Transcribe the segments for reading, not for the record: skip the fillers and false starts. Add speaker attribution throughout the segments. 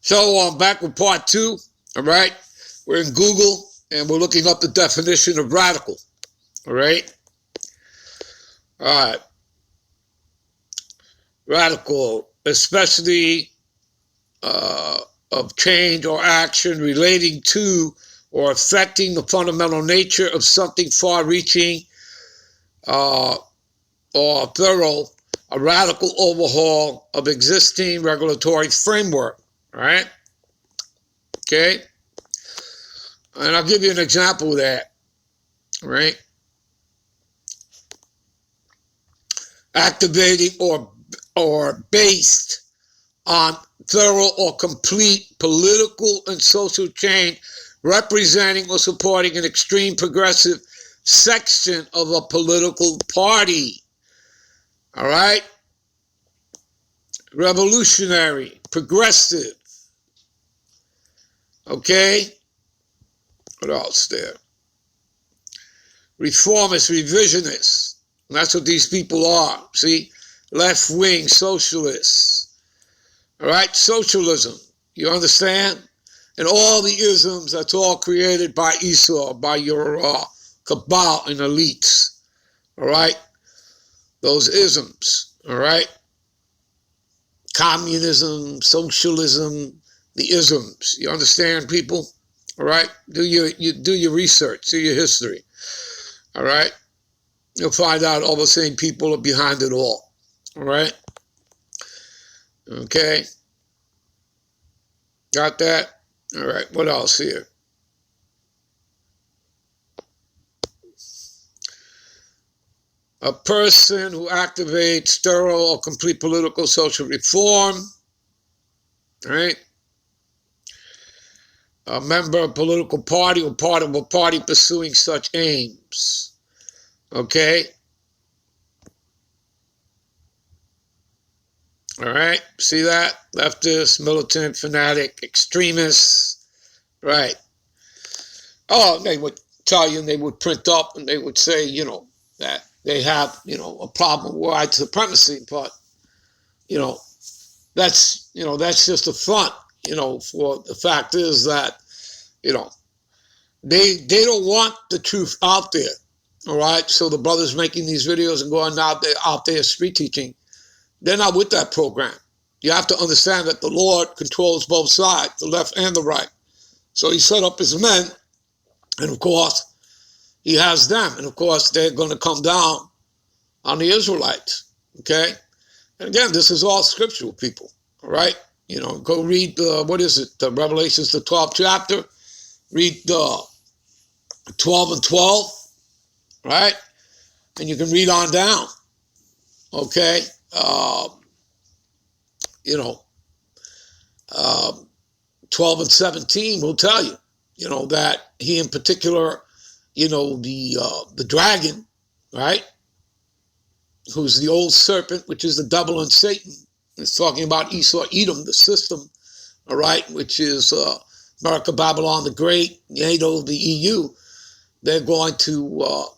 Speaker 1: So I'm back with part 2, all right? We're in Google, and we're looking up the definition of radical, all right? All right. Radical, especially of change or action relating to or affecting the fundamental nature of something far-reaching or thorough, a radical overhaul of existing regulatory framework, all right? Okay? And I'll give you an example of that, right? Activating or based on thorough or complete political and social change representing or supporting an extreme progressive section of a political party. All right? Revolutionary, progressive. Okay? What else there? Reformist, revisionist. That's what these people are. See? Left-wing socialists. All right? Socialism. You understand? And all the isms, that's all created by Esau, by your cabal and elites. All right? Those isms. All right? Communism, socialism, the isms. You understand, people? All right? Do your research, do your history. All right? You'll find out all the same people are behind it all. All right? Okay? Got that? All right, what else here? A person who activates thorough or complete political social reform, right? A member of a political party or part of a party pursuing such aims, okay? All right, see that? Leftist, militant, fanatic, extremists, right? Oh, they would tell you and they would print up and they would say, you know, that they have, you know, a problem with white supremacy, but, you know, that's just a front, you know, for the fact is that, you know, they don't want the truth out there, all right? So the brothers making these videos and going out there street teaching, they're not with that program. You have to understand that the Lord controls both sides, the left and the right. So he set up his men, and of course, he has them. And of course, they're going to come down on the Israelites, okay? And again, this is all scriptural, people, all right? You know, go read, Revelations, the 12th chapter. Read 12 and 12, right? And you can read on down, okay? You know, 12 and 17 will tell you, you know, that he in particular, you know, the dragon, right? Who's the old serpent, which is the devil and Satan. It's talking about Esau, Edom, the system, all right, which is America, Babylon the Great, NATO, the EU. They're going to,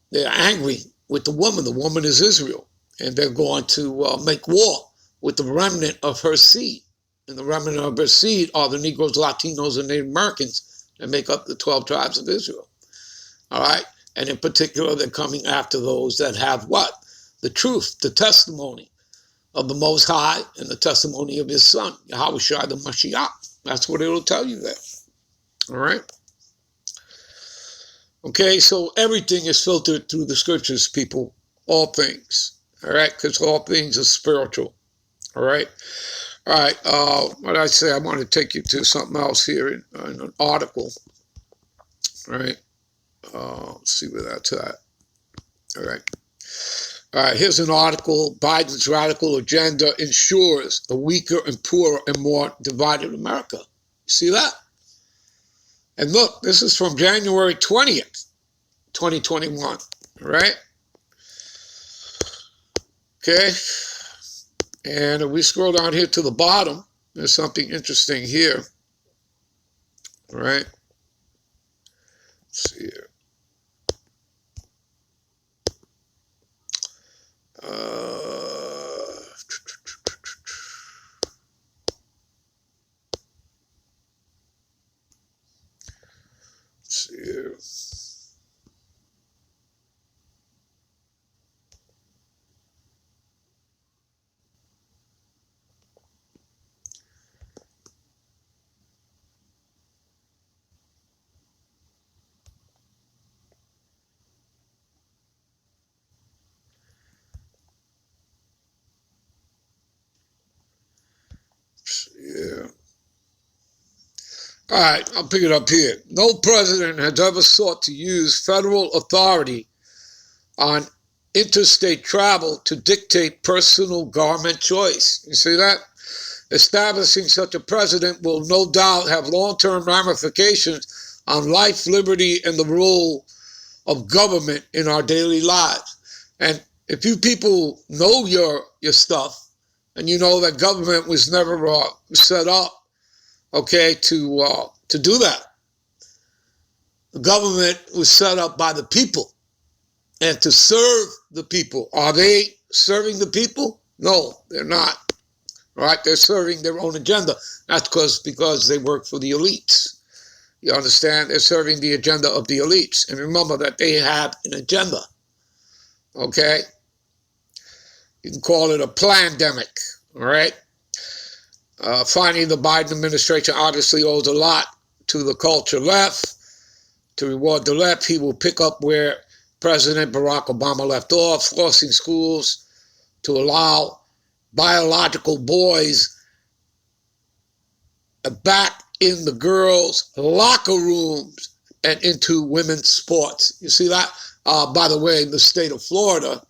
Speaker 1: they're angry with the woman. The woman is Israel. And they're going to make war with the remnant of her seed. And the remnant of her seed are the Negroes, Latinos, and Native Americans that make up the 12 tribes of Israel. All right? And in particular, they're coming after those that have what? The truth, the testimony of the Most High and the testimony of his son, Yahushua the Mashiach. That's what it'll tell you there. All right? Okay, so everything is filtered through the scriptures, people. All things. All right? Because all things are spiritual. All right? All right, what I say, I want to take you to something else here in an article. All right? Let's see where that's at. All right. All right, here's an article. Biden's radical agenda ensures a weaker and poorer and more divided America. See that? And look, this is from January 20th, 2021. All right? Okay. And if we scroll down here to the bottom, there's something interesting here. All right? Let's see here. All right, I'll pick it up here. No president has ever sought to use federal authority on interstate travel to dictate personal government choice. You see that? Establishing such a precedent will no doubt have long-term ramifications on life, liberty, and the role of government in our daily lives. And if you people know your stuff, and you know that government was never set up, okay, to do that. The government was set up by the people and to serve the people. Are they serving the people? No, they're not. Right? They're serving their own agenda. That's because they work for the elites. You understand? They're serving the agenda of the elites. And remember that they have an agenda. Okay? You can call it a plandemic. All right? Finally, the Biden administration obviously owes a lot to the culture left. To reward the left, he will pick up where President Barack Obama left off, forcing schools to allow biological boys back in the girls' locker rooms and into women's sports. You see that? By the way, in the state of Florida,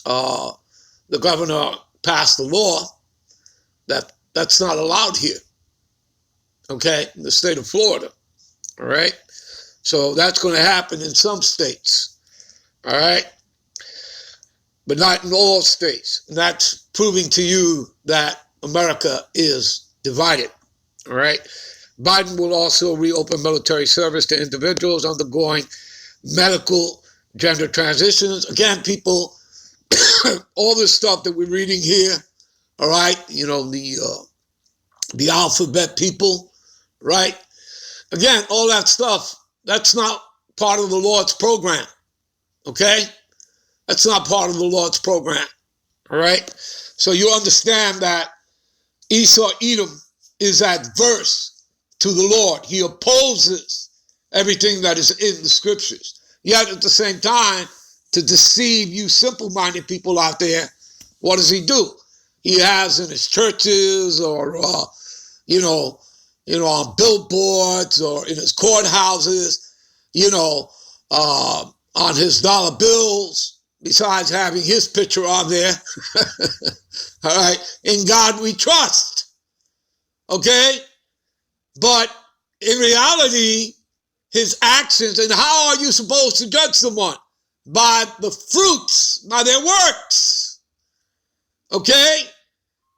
Speaker 1: the governor passed a law that that's not allowed here, okay, in the state of Florida, all right? So that's going to happen in some states, all right? But not in all states. And that's proving to you that America is divided, all right? Biden will also reopen military service to individuals undergoing medical gender transitions. Again, people, all this stuff that we're reading here, all right, you know, the alphabet people, right? Again, all that stuff, that's not part of the Lord's program, okay? That's not part of the Lord's program, all right? So you understand that Esau, Edom, is adverse to the Lord. He opposes everything that is in the scriptures. Yet at the same time, to deceive you simple-minded people out there, what does he do? He has in his churches or, on billboards or in his courthouses, on his dollar bills, besides having his picture on there. All right. In God we trust. Okay. But in reality, his actions, and how are you supposed to judge someone? By the fruits, by their works. Okay?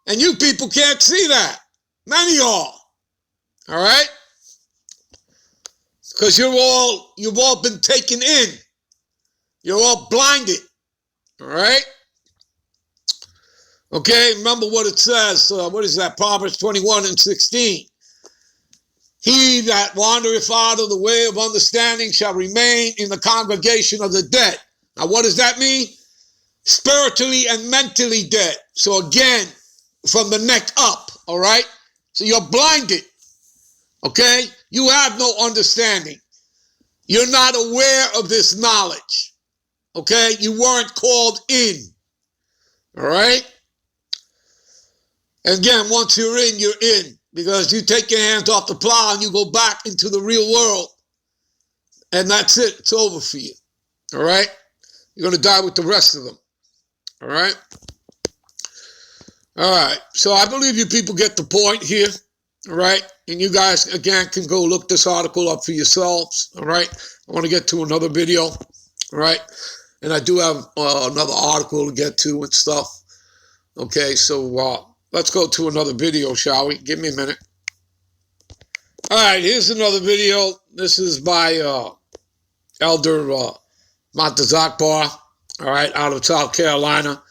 Speaker 1: And you people can't see that. None of y'all. All right? Because you've all been taken in. You're all blinded. All right? Okay, remember what it says. What is that? Proverbs 21:16. He that wandereth out of the way of understanding shall remain in the congregation of the dead. Now, what does that mean? Spiritually and mentally dead. So again, from the neck up, all right? So you're blinded, okay? You have no understanding. You're not aware of this knowledge, okay? You weren't called in, all right? And again, once you're in, you're in. Because you take your hands off the plow and you go back into the real world. And that's it. It's over for you. All right? You're going to die with the rest of them. All right? All right. So I believe you people get the point here. All right? And you guys, again, can go look this article up for yourselves. All right? I want to get to another video. All right? And I do have another article to get to and stuff. Okay, so let's go to another video, shall we? Give me a minute. All right, here's another video. This is by Elder Montezakbar, all right, out of South Carolina.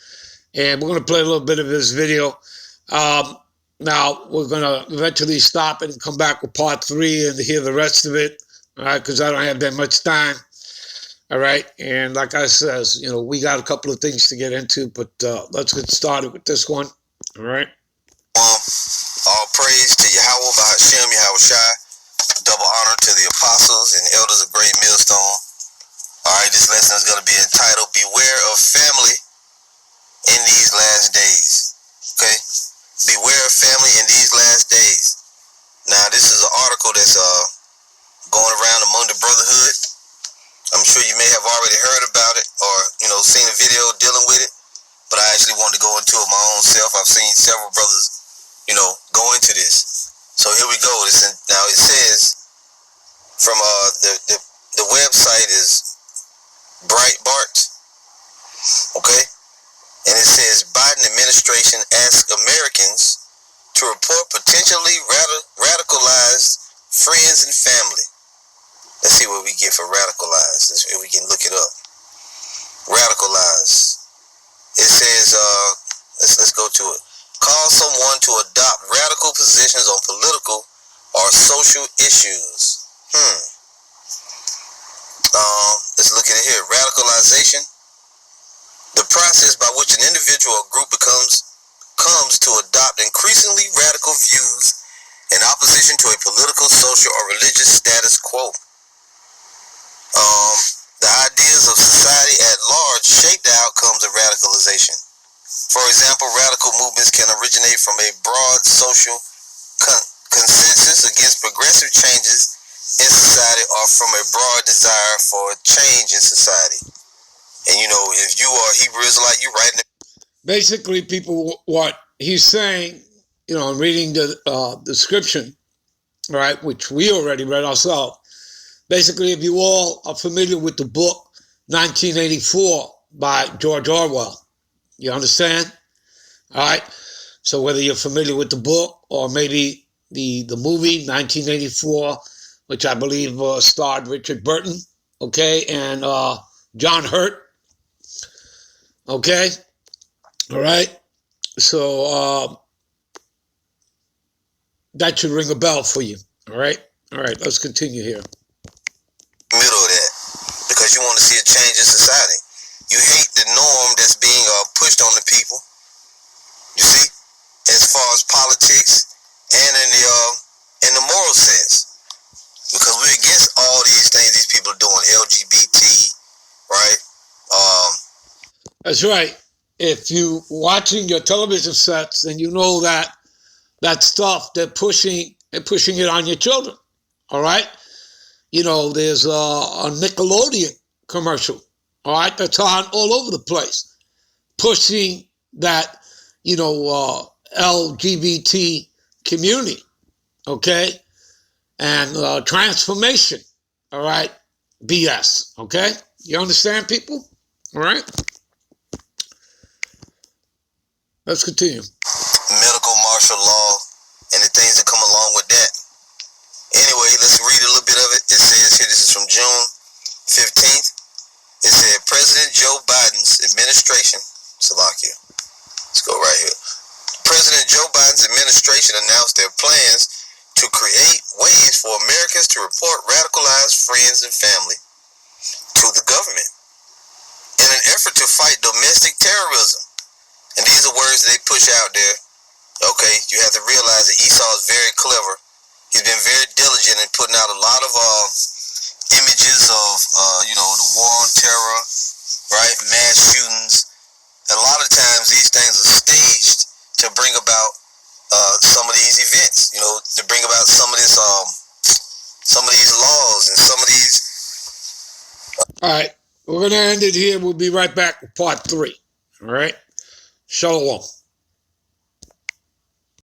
Speaker 1: And we're going to play a little bit of his video. Now, we're going to eventually stop it and come back with part 3 and hear the rest of it, all right, because I don't have that much time. All right, and like I says, we got a couple of things to get into, but let's get started with this one. All right.
Speaker 2: All praise to Yahweh, Bahashem, Yahushai. Double honor to the apostles and elders of Great Millstone. All right, this lesson is going to be entitled, Beware of Family in These Last Days. Okay? Beware of family in these last days. Now, this is an article that's So here we go. Now it says from the website is Breitbart, okay, and it says Biden administration asks Americans to report potentially radicalized friends and family. Let's see what we get for radicalized. If we can look it up. Radicalized. It says, let's go to it. Call someone to adopt radical positions on political or social issues. Let's look at it here. Radicalization. The process by which an individual or group comes to adopt increasingly radical views in opposition to a political, social, or religious status quo. The ideas of society at large shape the outcomes of radicalization. For example, radical movements can originate from a broad social consensus against progressive changes in society or from a broad desire for change in society. And you know, if you are Hebrew Israelite, you writing.
Speaker 1: Basically, people, what he's saying, you know, reading the description, right, which we already read ourselves. Basically, if you all are familiar with the book 1984 by George Orwell, you understand? All right. So whether you're familiar with the book or maybe the movie 1984, which I believe starred Richard Burton, okay, and John Hurt, okay, all right. So that should ring a bell for you, all right. All right. Let's continue here.
Speaker 2: Middle of that, because you want to see a change in society. You hate the norm that's being pushed on the people. You see, as far as politics and in the moral sense, because we're against all these things these people are doing, LGBT, right?
Speaker 1: That's right. If you watching your television sets, then you know that stuff they're pushing it on your children. All right. You know, there's a Nickelodeon commercial, all right, that's on all over the place, pushing that, you know, LGBT community, okay, and transformation, all right, BS, okay? You understand, people? All right? Let's continue.
Speaker 2: Medical martial law and the things that come along with that. Anyway, let's read a little bit of it. It says here, this is from June 15th. It said, President Joe Biden's administration, Salakia, let's go right here. President Joe Biden's administration announced their plans to create ways for Americans to report radicalized friends and family to the government in an effort to fight domestic terrorism. And these are words they push out there. Okay, you have to realize that Esau is very clever. He's been very diligent in putting out a lot of images of, you know, the war on terror, right? Mass shootings. And a lot of times these things are staged to bring about some of these events, you know, to bring about some of these laws and some of these.
Speaker 1: All right, we're going to end it here. We'll be right back with part 3. All right? Shalom.